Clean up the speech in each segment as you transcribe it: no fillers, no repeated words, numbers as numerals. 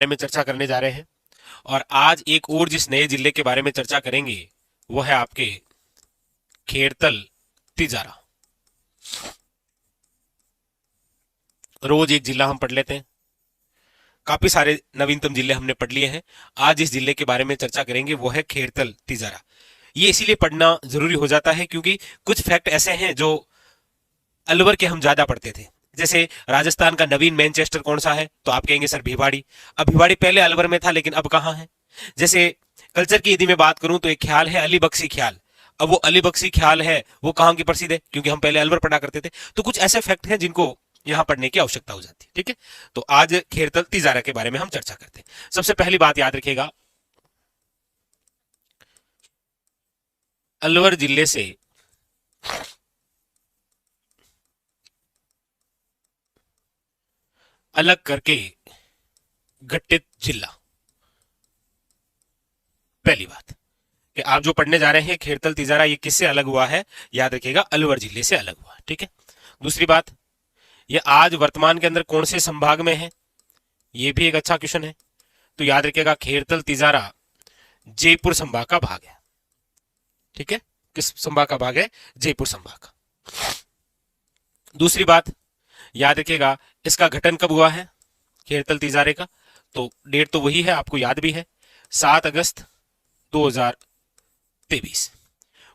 बारे में चर्चा करने जा रहे हैं। और आज एक और जिस नए जिले के बारे में चर्चा करेंगे वो है आपके खेरतल तिजारा। रोज एक जिला हम पढ़ लेते हैं, काफी सारे नवीनतम जिले हमने पढ़ लिए हैं। आज जिस जिले के बारे में चर्चा करेंगे वो है खेरतल तिजारा। ये इसीलिए पढ़ना जरूरी हो जाता है क्योंकि कुछ फैक्ट ऐसे हैं जो अलवर के हम ज्यादा पढ़ते थे। जैसे राजस्थान का नवीन मैनचेस्टर कौन सा है, तो आप कहेंगे सर भिवाड़ी। अब भिवाड़ी पहले अलवर में था लेकिन अब कहाँ है। जैसे कल्चर की यदि मैं बात करूं तो एक ख्याल है अली बख्शी ख्याल। अब वो अली बख्शी ख्याल है वो कहाँ की प्रसिद्ध है, क्योंकि हम पहले अलवर पढ़ा करते थे। तो कुछ ऐसे फैक्ट हैं जिनको यहां पढ़ने की आवश्यकता हो जाती है। ठीक है, तो आज खेरतल तिजारा के बारे में हम चर्चा करते हैं। सबसे पहली बात याद रखिएगा, अलवर जिले से अलग करके गठित जिला। पहली बात कि आप जो पढ़ने जा रहे हैं खेरतल तिजारा, ये किससे अलग हुआ है, याद रखिएगा अलवर जिले से अलग हुआ। ठीक है, दूसरी बात, ये आज वर्तमान के अंदर कौन से संभाग में है, ये भी एक अच्छा क्वेश्चन है। तो याद रखिएगा खेरतल तिजारा जयपुर संभाग का भाग है। ठीक है, किस संभाग का भाग है, जयपुर संभाग का। दूसरी बात याद रखिएगा, इसका गठन कब हुआ है खेरतल तिजारे का, तो डेट तो वही है, आपको याद भी है, 7 अगस्त 2023।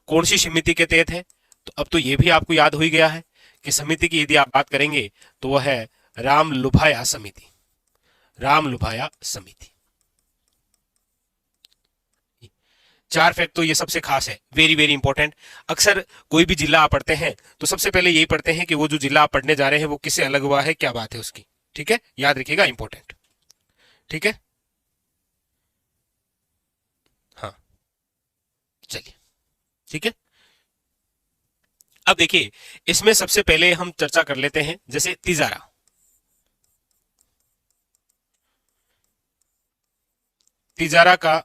कौन सी समिति के तहत है, तो अब तो ये भी आपको याद हो ही गया है कि समिति की यदि आप बात करेंगे तो वह है राम लुभाया समिति। राम लुभाया समिति। 4 फैक्ट तो ये सबसे खास है, वेरी वेरी इंपॉर्टेंट। अक्सर कोई भी जिला आप पढ़ते हैं तो सबसे पहले यही पढ़ते हैं कि वो जो जिला आप पढ़ने जा रहे हैं वो किससे अलग हुआ है, क्या बात है उसकी। ठीक है, याद रखिएगा, इंपॉर्टेंट। ठीक है, हाँ, चलिए, ठीक है। अब देखिए, इसमें सबसे पहले हम चर्चा कर लेते हैं जैसे तिजारा। तिजारा का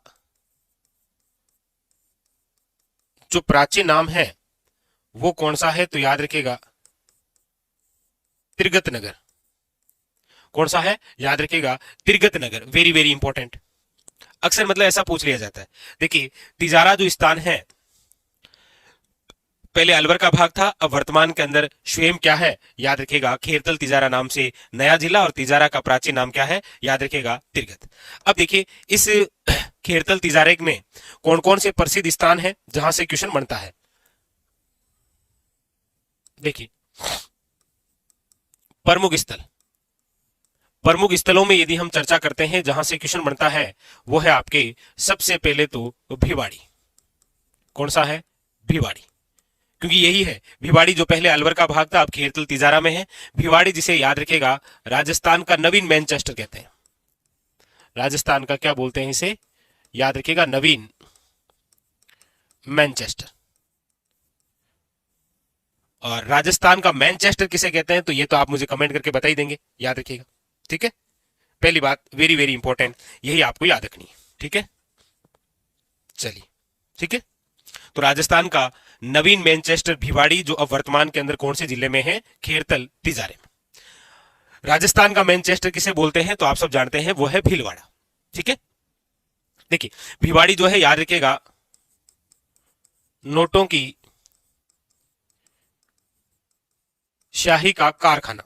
जो प्राचीन नाम है वो कौन सा है, तो याद रखिएगा तिरगत नगर। कौन सा है, याद रखिएगा तिरगत नगर, वेरी वेरी इंपॉर्टेंट। अक्सर मतलब ऐसा पूछ लिया जाता है। देखिए, तिजारा जो स्थान है पहले अलवर का भाग था, अब वर्तमान के अंदर स्वयं क्या है, याद रखिएगा खेरतल तिजारा नाम से नया जिला, और तिजारा का प्राचीन नाम क्या है, याद रखिएगा तिरगत। अब देखिए, इस खेरतल तिजारे में कौन कौन से प्रसिद्ध स्थान है जहां से क्वेश्चन बनता है। देखिए, प्रमुख स्थल, प्रमुख स्थलों में यदि हम चर्चा करते हैं जहां से क्वेश्चन बनता है वो है आपके सबसे पहले तो भिवाड़ी। कौन सा है, भिवाड़ी, क्योंकि यही है भिवाड़ी जो पहले अलवर का भाग था अब खेरतल तिजारा में है। भिवाड़ी जिसे याद रखेगा राजस्थान का नवीन मैनचेस्टर कहते हैं। राजस्थान का क्या बोलते हैं इसे, याद रखिएगा नवीन मैनचेस्टर। और राजस्थान का मैनचेस्टर किसे कहते हैं, तो ये तो आप मुझे कमेंट करके बता ही देंगे, याद रखिएगा। ठीक है, पहली बात वेरी वेरी इंपॉर्टेंट, यही आपको याद रखनी है। ठीक है, चलिए, ठीक है। तो राजस्थान का नवीन मैनचेस्टर भिवाड़ी जो अब वर्तमान के अंदर कौन से जिले में है, खेरतल तिजारे में। राजस्थान का मैनचेस्टर किसे बोलते हैं, तो आप सब जानते हैं वो है भीलवाड़ा। ठीक है, देखिए भिवाड़ी जो है याद रखिएगा नोटों की शाही का कारखाना,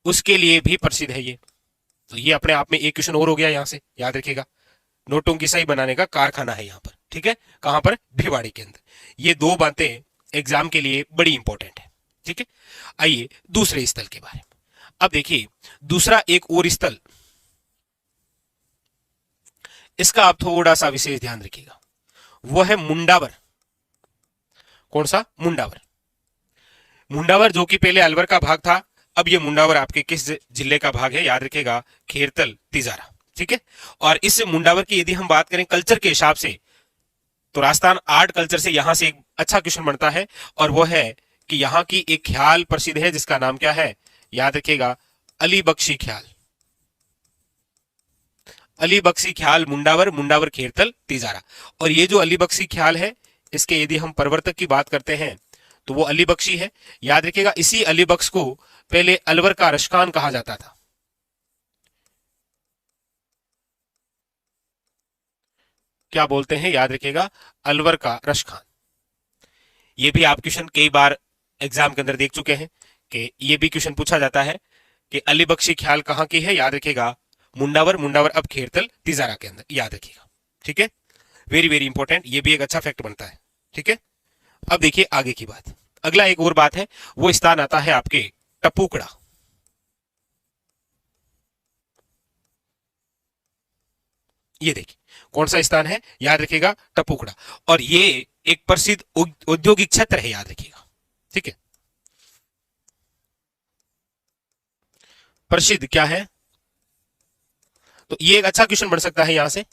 उसके लिए भी प्रसिद्ध है ये। तो ये अपने आप में एक क्वेश्चन और हो गया यहां से, याद रखिएगा नोटों की सही बनाने का कारखाना है यहाँ पर। ठीक है, कहां पर, भिवाड़ी के अंदर। ये दो बातें एग्जाम के लिए बड़ी इंपॉर्टेंट है। ठीक है, आइए दूसरे स्थल के बारे में। अब देखिए, दूसरा एक और स्थल, इसका आप थोड़ा सा विशेष ध्यान रखिएगा, वो है मुंडावर। कौन सा, मुंडावर। मुंडावर जो कि पहले अलवर का भाग था, अब ये मुंडावर आपके किस जिले का भाग है, याद रखिएगा खेरतल तिजारा। ठीक है, और इस मुंडावर की यदि हम बात करें कल्चर के हिसाब से, तो राजस्थान आर्ट कल्चर से यहां से एक अच्छा क्वेश्चन बनता है, और वो है कि यहां की एक ख्याल प्रसिद्ध है जिसका नाम क्या है, याद रखिएगा अली बख्शी ख्याल। अली बख्शी ख्याल मुंडावर, मुंडावर खेरतल तिजारा। और ये जो अली बख्शी ख्याल है, इसके यदि हम प्रवर्तक की बात करते हैं तो वो अली बख्शी है। याद रखिएगा इसी अली बख्श को पहले अलवर का रशकान कहा जाता था। क्या बोलते हैं, याद रखिएगा, अलवर का रश खान। ये भी आप क्वेश्चन कई बार एग्जाम के अंदर देख चुके हैं कि ये भी क्वेश्चन पूछा जाता है कि अली बख्शी ख्याल कहां की है, याद रखिएगा मुंडावर, मुंडावर अब खेरतल तिजारा के अंदर, याद रखिएगा। ठीक है, वेरी वेरी इंपॉर्टेंट, ये भी एक अच्छा फैक्ट बनता है। ठीक है, अब देखिए आगे की बात। अगला एक और बात है, वो स्थान आता है आपके टपूकड़ा। ये देखिए कौन सा स्थान है, याद रखिएगा टपूकड़ा। और ये एक प्रसिद्ध औद्योगिक क्षेत्र है, याद रखिएगा। ठीक है, प्रसिद्ध क्या है, तो ये एक अच्छा क्वेश्चन बन सकता है यहां से।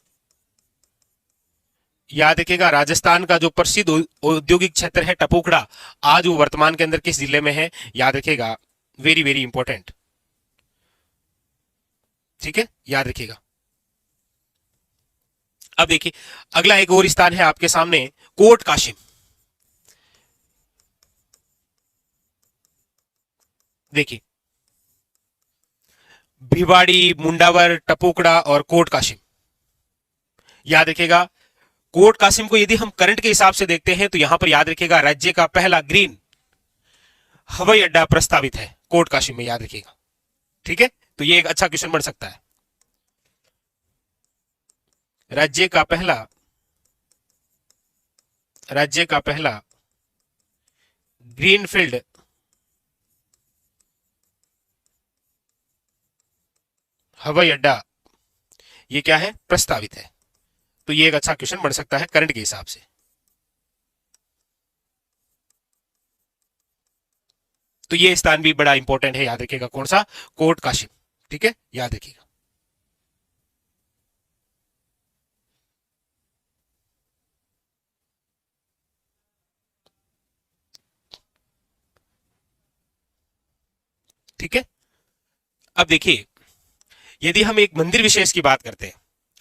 याद रखिएगा राजस्थान का जो प्रसिद्ध औद्योगिक क्षेत्र है टपूकड़ा, आज वो वर्तमान के अंदर किस जिले में है, याद रखिएगा, वेरी वेरी इंपॉर्टेंट। ठीक है, याद रखिएगा। अब देखिए अगला एक और स्थान है आपके सामने, कोट काशिम। देखिए भिवाड़ी, मुंडावर, टपूकड़ा और कोट काशिम, याद रखिएगा। कोट कासिम को यदि हम करंट के हिसाब से देखते हैं तो यहां पर याद रखिएगा राज्य का पहला ग्रीन हवाई अड्डा प्रस्तावित है कोट कासिम में, याद रखिएगा। ठीक है, तो ये एक अच्छा क्वेश्चन बन सकता है। राज्य का पहला ग्रीनफील्ड हवाई अड्डा, ये क्या है, प्रस्तावित है। तो ये एक अच्छा क्वेश्चन बन सकता है करंट के हिसाब से। तो ये स्थान भी बड़ा इंपॉर्टेंट है, याद रखिएगा, कौन सा, कोट काशिम। ठीक है, याद रखिएगा। ठीक है, अब देखिए यदि हम एक मंदिर विशेष की बात करते हैं,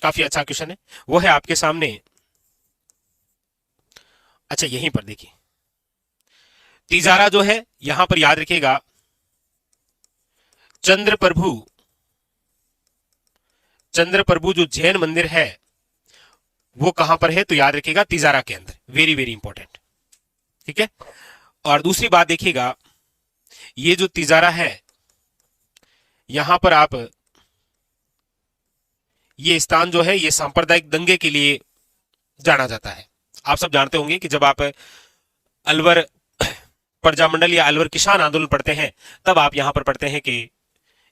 काफी अच्छा क्वेश्चन है, वो है आपके सामने। अच्छा यहीं पर देखिए तिजारा जो है, यहां पर याद रखिएगा चंद्र प्रभु, चंद्र प्रभु जो जैन मंदिर है वो कहां पर है, तो याद रखिएगा तिजारा के अंदर, वेरी वेरी इंपॉर्टेंट। ठीक है, और दूसरी बात देखिएगा, ये जो तिजारा है यहां पर आप, ये स्थान जो है ये सांप्रदायिक दंगे के लिए जाना जाता है। आप सब जानते होंगे कि जब आप अलवर प्रजामंडल या अलवर किसान आंदोलन पढ़ते हैं तब आप यहां पर पढ़ते हैं कि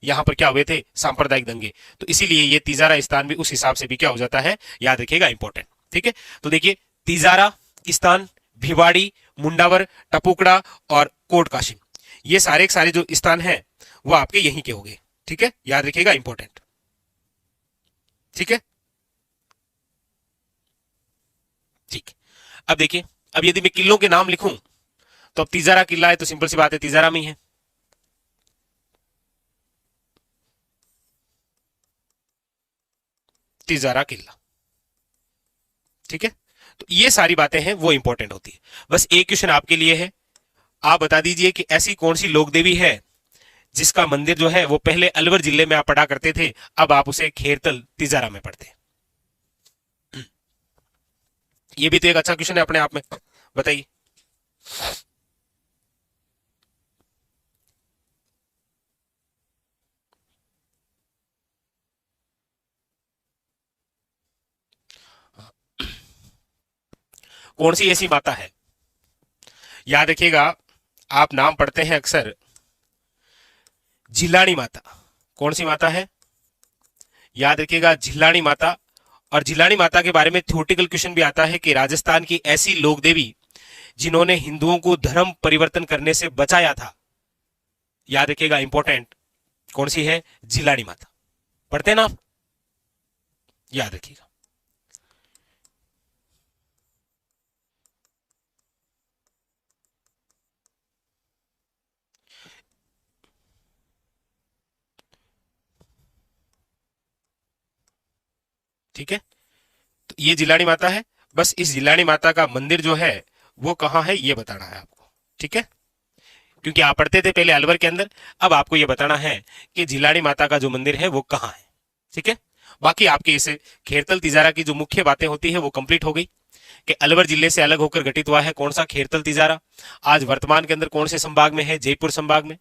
यहां पर क्या हुए थे, सांप्रदायिक दंगे। तो इसीलिए ये तिजारा स्थान भी उस हिसाब से भी क्या हो जाता है, याद रखिएगा, इंपॉर्टेंट। ठीक है, तो देखिए तिजारा स्थान, भिवाड़ी, मुंडावर, टपुकड़ा और कोट काशिम, ये सारे सारे जो स्थान हैं वो आपके यहीं के हो गए। ठीक है, याद रखिएगा, इंपॉर्टेंट। ठीक है, ठीक। अब देखिए, अब यदि मैं किलों के नाम लिखूं तो अब तिजारा किला है तो सिंपल सी बात है तिजारा में ही है। तिजारा किला। ठीक है, तो ये सारी बातें हैं वो इंपॉर्टेंट होती है। बस एक क्वेश्चन आपके लिए है, आप बता दीजिए कि ऐसी कौन सी लोक देवी है जिसका मंदिर जो है वो पहले अलवर जिले में आप पढ़ा करते थे, अब आप उसे खेरतल तिजारा में पढ़ते हैं। ये भी तो एक अच्छा क्वेश्चन है अपने आप में, बताइए। कौन सी ऐसी माता है, याद रखिएगा, आप नाम पढ़ते हैं अक्सर झिल्लानी माता। कौन सी माता है, याद रखिएगा झिल्लानी माता। और झिल्लानी माता के बारे में थ्योरेटिकल क्वेश्चन भी आता है कि राजस्थान की ऐसी लोक देवी जिन्होंने हिंदुओं को धर्म परिवर्तन करने से बचाया था, याद रखिएगा, इंपॉर्टेंट, कौन सी है, झिल्लानी माता। पढ़ते हैं ना आप, याद रखिएगा। ठीक है, तो ये जिलानी माता है। बस इस जिलानी माता का मंदिर जो है वो कहां है ये बताना है आपको। ठीक है, क्योंकि आप पढ़ते थे पहले अलवर के अंदर, अब आपको ये बताना है कि जिलानी माता का जो मंदिर है वो कहां है। ठीक है, बाकी आपके इस खेरतल तिजारा की जो मुख्य बातें होती है वो कंप्लीट हो गई कि अलवर जिले से अलग होकर गठित हुआ है कौन सा खेरतल तिजारा, आज वर्तमान के अंदर कौन से संभाग में है, जयपुर संभाग में।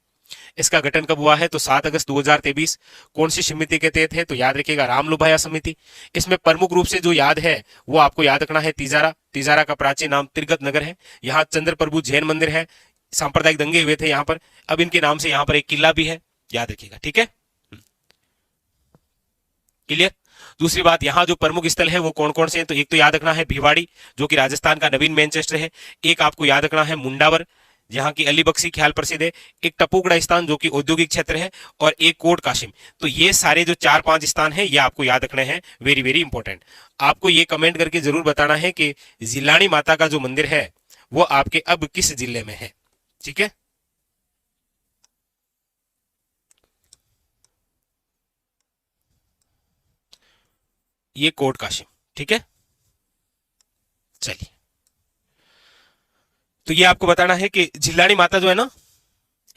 इसका गठन कब हुआ है तो 7 अगस्त 2023। कौन सी समिति के तहत है तो याद रखिएगा रामलुभाया समिति। इसमें प्रमुख रूप से जो याद है वो आपको याद रखना है तिजारा। तिजारा का प्राचीन नाम तिरगत नगर है। यहाँ चंद्र प्रभु जैन मंदिर है, सांप्रदायिक दंगे हुए थे यहाँ पर, अब इनके नाम से यहाँ पर एक किला भी है, याद रखिएगा। ठीक है, क्लियर। दूसरी बात, यहाँ जो प्रमुख स्थल है वो कौन कौन से हैं तो एक तो याद रखना है भिवाड़ी जो कि राजस्थान का नवीन मैनचेस्टर है। एक आपको याद रखना है मुंडावर जहां की अली बख्शी ख्याल प्रसिद्ध है। एक टपुगड़ा स्थान जो कि औद्योगिक क्षेत्र है, और एक कोट काशिम। तो ये सारे जो 4-5 स्थान है ये आपको याद रखने हैं, वेरी वेरी इंपॉर्टेंट। आपको ये कमेंट करके जरूर बताना है कि जिलानी माता का जो मंदिर है वो आपके अब किस जिले में है। ठीक है, ये कोट काशिम। ठीक है, चलिए, तो ये आपको बताना है कि जिलानी माता जो है ना,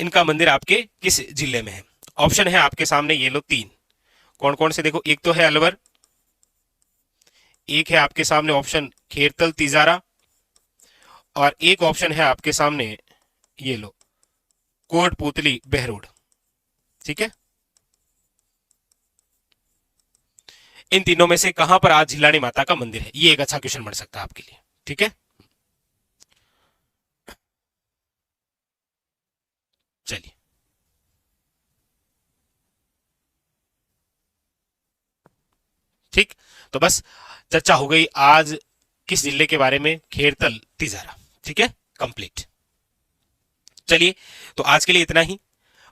इनका मंदिर आपके किस जिले में है। ऑप्शन है आपके सामने, ये लो 3। कौन कौन से देखो, एक तो है अलवर, एक है आपके सामने ऑप्शन खेरतल तिजारा, और एक ऑप्शन है आपके सामने ये लो कोटपुतली बहरोड। ठीक है, इन तीनों में से कहां पर आज जिलानी माता का मंदिर है, ये एक अच्छा क्वेश्चन बन सकता है आपके लिए। ठीक है, चलिए, ठीक, तो बस चर्चा हो गई आज किस जिले के बारे में, खेरतल तिजारा। ठीक है, कंप्लीट। चलिए, तो आज के लिए इतना ही,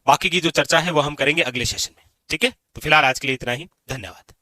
बाकी की जो चर्चा है वो हम करेंगे अगले सेशन में। ठीक है, तो फिलहाल आज के लिए इतना ही, धन्यवाद।